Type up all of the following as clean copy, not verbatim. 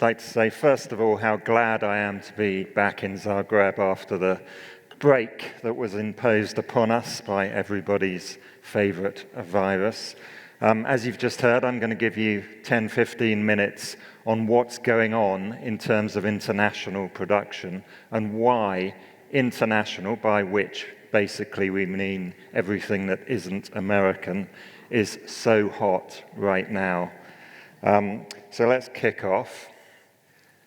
like to say, first of all, how glad I am to be back in Zagreb after the break that was imposed upon us by everybody's favourite virus. As you've just heard, I'm going to give you 10-15 minutes on what's going on in terms of international production and why international, by which basically we mean everything that isn't American, is so hot right now. So let's kick off.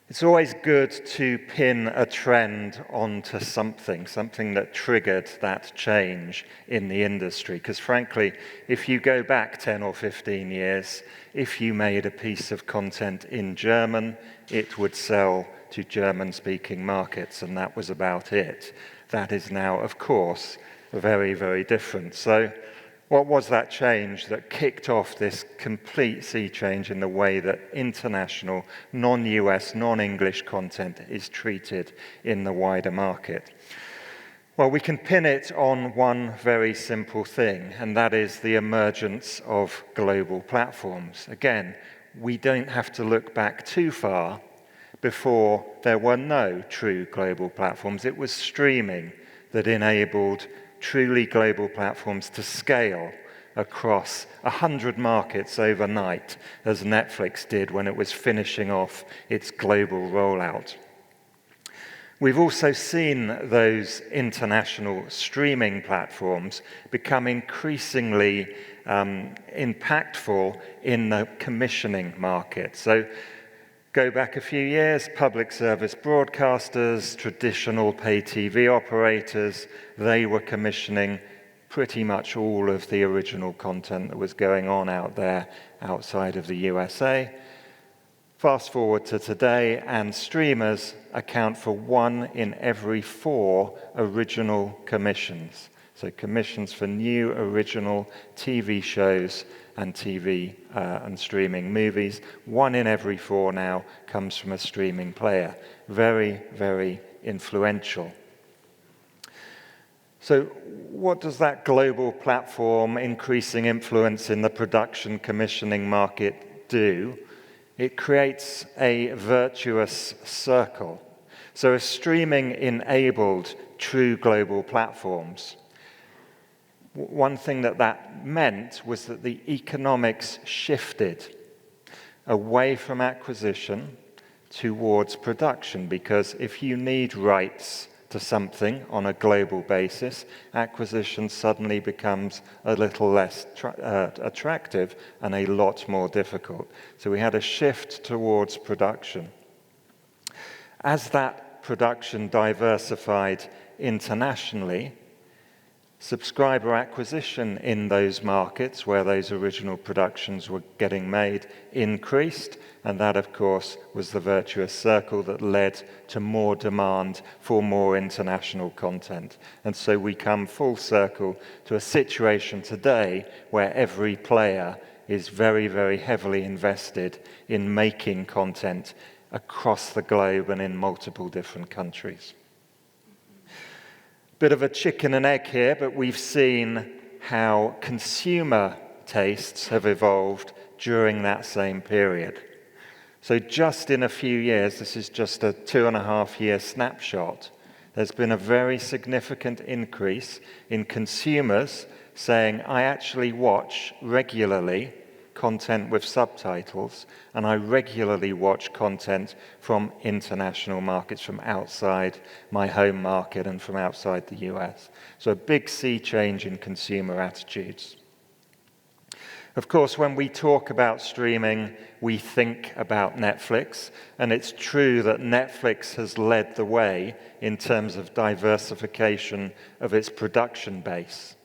It's always good to pin a trend onto something that triggered that change in the industry. Because frankly, if you go back 10 or 15 years, if you made a piece of content in German, it would sell to German-speaking markets, and that was about it. That is now, of course, very, very different. So what was that change that kicked off this complete sea change in the way that international, non-US, non-English content is treated in the wider market? Well, we can pin it on one very simple thing, and that is the emergence of global platforms. Again, we don't have to look back too far before there were no true global platforms. It was streaming that enabled truly global platforms to scale across 100 markets overnight, as Netflix did when it was finishing off its global rollout. We've also seen those international streaming platforms become increasingly impactful in the commissioning market. So go back a few years, public service broadcasters, traditional pay TV operators, they were commissioning pretty much all of the original content that was going on out there outside of the USA. Fast forward to today, and streamers account for 1 in every 4 original commissions. So commissions for new original TV shows and TV and streaming movies. 1 in every 4 now comes from a streaming player. Very, very influential. So what does that global platform increasing influence in the production commissioning market do? It creates a virtuous circle. So if streaming enabled true global platforms, one thing that meant was that the economics shifted away from acquisition towards production, because if you need rights to something on a global basis, acquisition suddenly becomes a little less attractive and a lot more difficult. So we had a shift towards production. As that production diversified internationally, subscriber acquisition in those markets where those original productions were getting made increased, and that, of course, was the virtuous circle that led to more demand for more international content. And so we come full circle to a situation today where every player is very, very heavily invested in making content across the globe and in multiple different countries. Bit of a chicken and egg here, but we've seen how consumer tastes have evolved during that same period. So just in a few years, this is just a 2.5-year snapshot, there's been a very significant increase in consumers saying, I actually watch regularly content with subtitles, and I regularly watch content from international markets, from outside my home market and from outside the US. So a big sea change in consumer attitudes. Of course, when we talk about streaming, we think about Netflix, and it's true that Netflix has led the way in terms of diversification of its production base.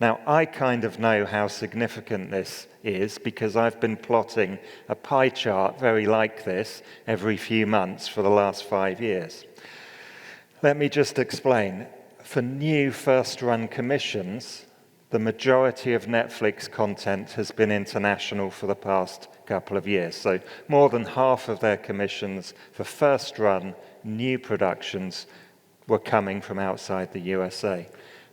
Now, I kind of know how significant this is because I've been plotting a pie chart very like this every few months for the last 5 years. Let me just explain. For new first-run commissions, the majority of Netflix content has been international for the past couple of years. So more than half of their commissions for first-run new productions were coming from outside the USA.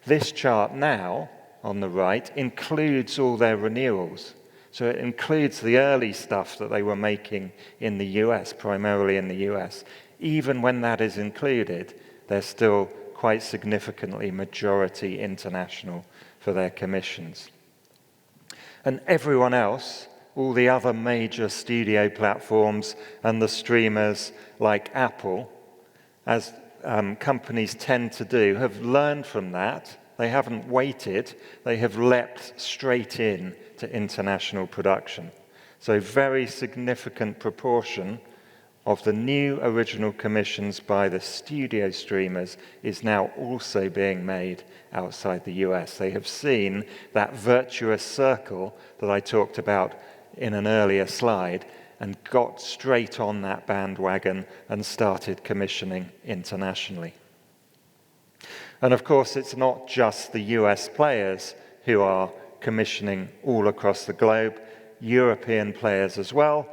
This chart now, on the right, includes all their renewals. So it includes the early stuff that they were making in the US, primarily in the US. Even when that is included, they're still quite significantly majority international for their commissions. And everyone else, all the other major studio platforms and the streamers like Apple, as companies tend to do, have learned from that. They haven't waited. They have leapt straight in to international production. So a very significant proportion of the new original commissions by the studio streamers is now also being made outside the US. They have seen that virtuous circle that I talked about in an earlier slide and got straight on that bandwagon and started commissioning internationally. And of course, it's not just the US players who are commissioning all across the globe, European players as well.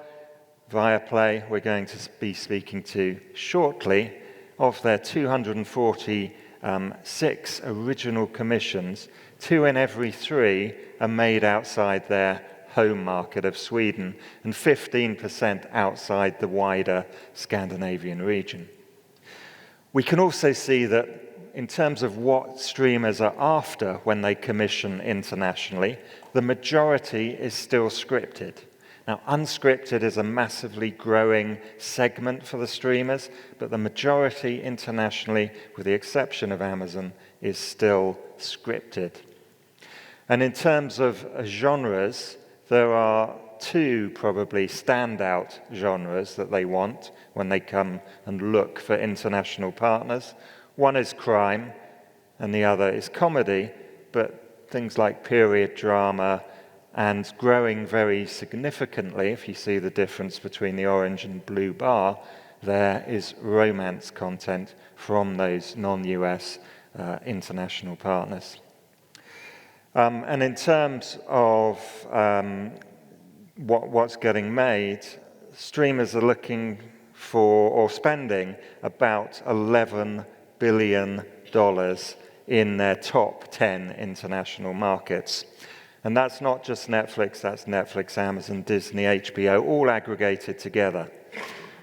Viaplay, we're going to be speaking to shortly. Of their 246 original commissions, 2 in every 3 are made outside their home market of Sweden, and 15% outside the wider Scandinavian region. We can also see that in terms of what streamers are after when they commission internationally, the majority is still scripted. Now, unscripted is a massively growing segment for the streamers, but the majority internationally, with the exception of Amazon, is still scripted. And in terms of genres, there are 2 probably standout genres that they want when they come and look for international partners. One is crime, and the other is comedy, but things like period drama, and growing very significantly, if you see the difference between the orange and blue bar, there is romance content from those non-US international partners. And in terms of what's getting made, streamers are looking for or spending about $11 billion in their top 10 international markets. And that's not just Netflix, that's Netflix, Amazon, Disney, HBO, all aggregated together.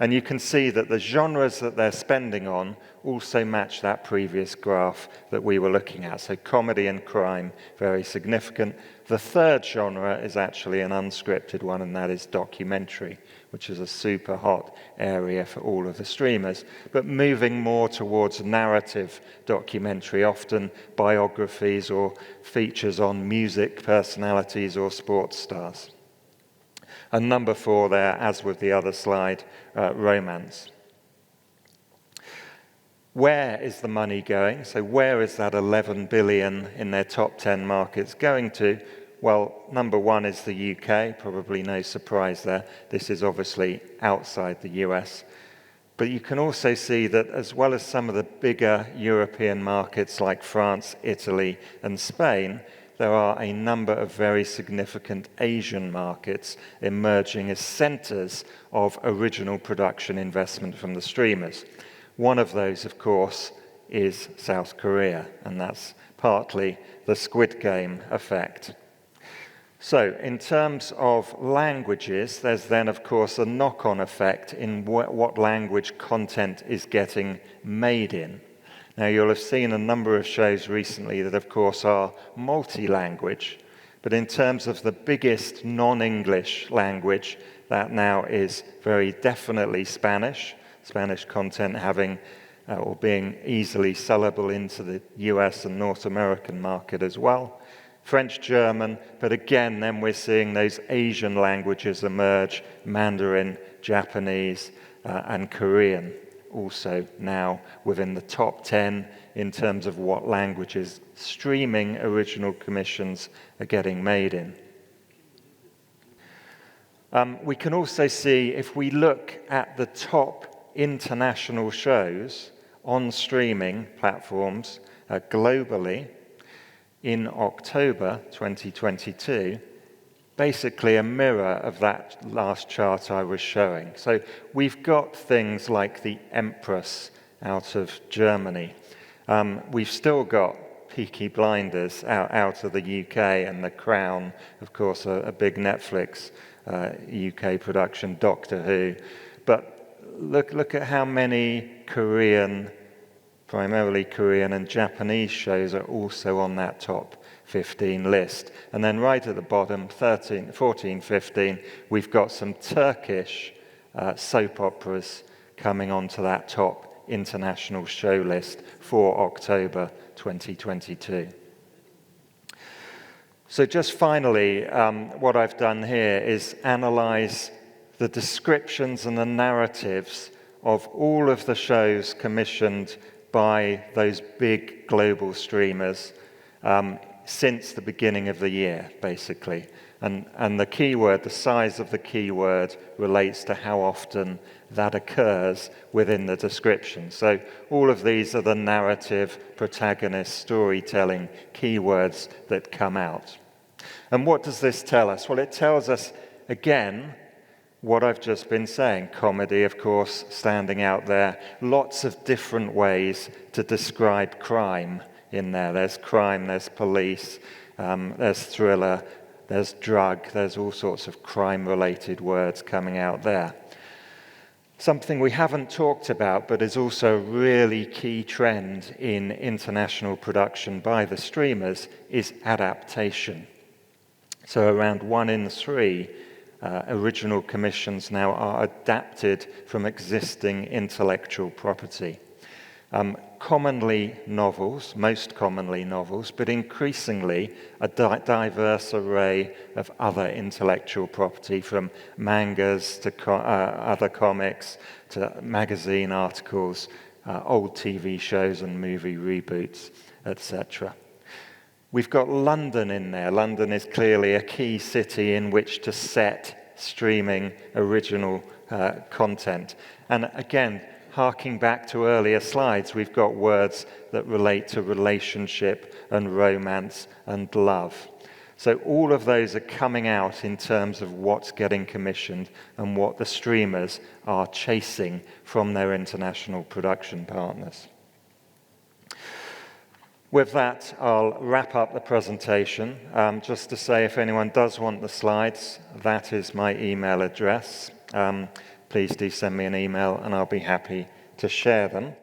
And you can see that the genres that they're spending on also match that previous graph that we were looking at. So comedy and crime, very significant. The third genre is actually an unscripted one, and that is documentary, which is a super hot area for all of the streamers, but moving more towards narrative documentary, often biographies or features on music personalities or sports stars. And number 4 there, as with the other slide, romance. Where is the money going? So where is that 11 billion in their top 10 markets going to? Well, number 1 is the UK, probably no surprise there. This is obviously outside the US. But you can also see that as well as some of the bigger European markets like France, Italy, and Spain, there are a number of very significant Asian markets emerging as centers of original production investment from the streamers. One of those, of course, is South Korea, and that's partly the Squid Game effect. So, in terms of languages, there's then, of course, a knock-on effect in what language content is getting made in. Now, you'll have seen a number of shows recently that, of course, are multi-language, but in terms of the biggest non-English language, that now is very definitely Spanish. Spanish content having or being easily sellable into the US and North American market as well. French, German, but again, then we're seeing those Asian languages emerge, Mandarin, Japanese, and Korean, also now within the top 10 in terms of what languages streaming original commissions are getting made in. We can also see, if we look at the top international shows on streaming platforms globally in October 2022, basically a mirror of that last chart I was showing. So we've got things like The Empress out of Germany. We've still got Peaky Blinders out of the UK, and The Crown, of course, a big Netflix UK production, Doctor Who. But look at how many primarily Korean and Japanese shows are also on that top 15 list. And then right at the bottom, 13, 14, 15, we've got some Turkish soap operas coming onto that top international show list for October 2022. So just finally, what I've done here is analyze the descriptions and the narratives of all of the shows commissioned by those big global streamers since the beginning of the year, basically. And the keyword, the size of the keyword, relates to how often that occurs within the description. So all of these are the narrative, protagonist, storytelling keywords that come out. And what does this tell us? Well, it tells us, again, what I've just been saying. Comedy, of course, standing out there. Lots of different ways to describe crime in there. There's crime, there's police, there's thriller, there's drug, there's all sorts of crime-related words coming out there. Something we haven't talked about, but is also a really key trend in international production by the streamers, is adaptation. So around 1 in 3 original commissions now are adapted from existing intellectual property. Commonly novels, most commonly novels, but increasingly a diverse array of other intellectual property, from mangas to other comics to magazine articles, old TV shows and movie reboots, etc. We've got London in there. London is clearly a key city in which to set streaming original content. And again, harking back to earlier slides, we've got words that relate to relationship and romance and love. So all of those are coming out in terms of what's getting commissioned and what the streamers are chasing from their international production partners. With that, I'll wrap up the presentation. Just to say, if anyone does want the slides, that is my email address. Please do send me an email and I'll be happy to share them.